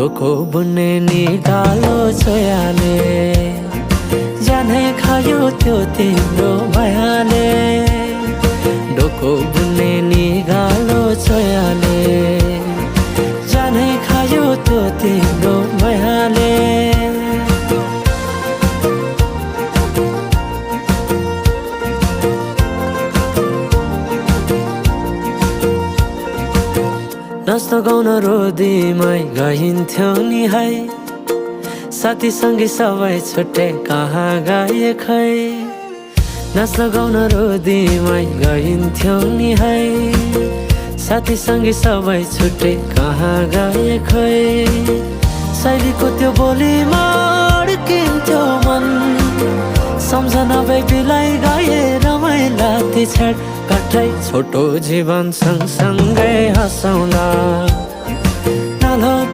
डोको बुन्ने निकालो छोयाले जानै खायो त्यो तिम्रो मायाले डोको बुन्ने निकालो छोयाले जानै खायो त्यो तिम्रो मायाले नाच्न गाउन रोदीमै गइन्थ्यो नि है साथीसँगै सबै छुट्टै कहाँ गए खै नाच्न गाउन रोदीमै गइन्थ्यो नि है साथीसँगै सबै छुट्टै कहाँ गए खै शैलीको त्यो बोलीमा अड्किन्थ्यो मन सम्झना बिलाई गए रमाइला ती छेड कठै छोटो जीवन सँगसँगै हँसौँला।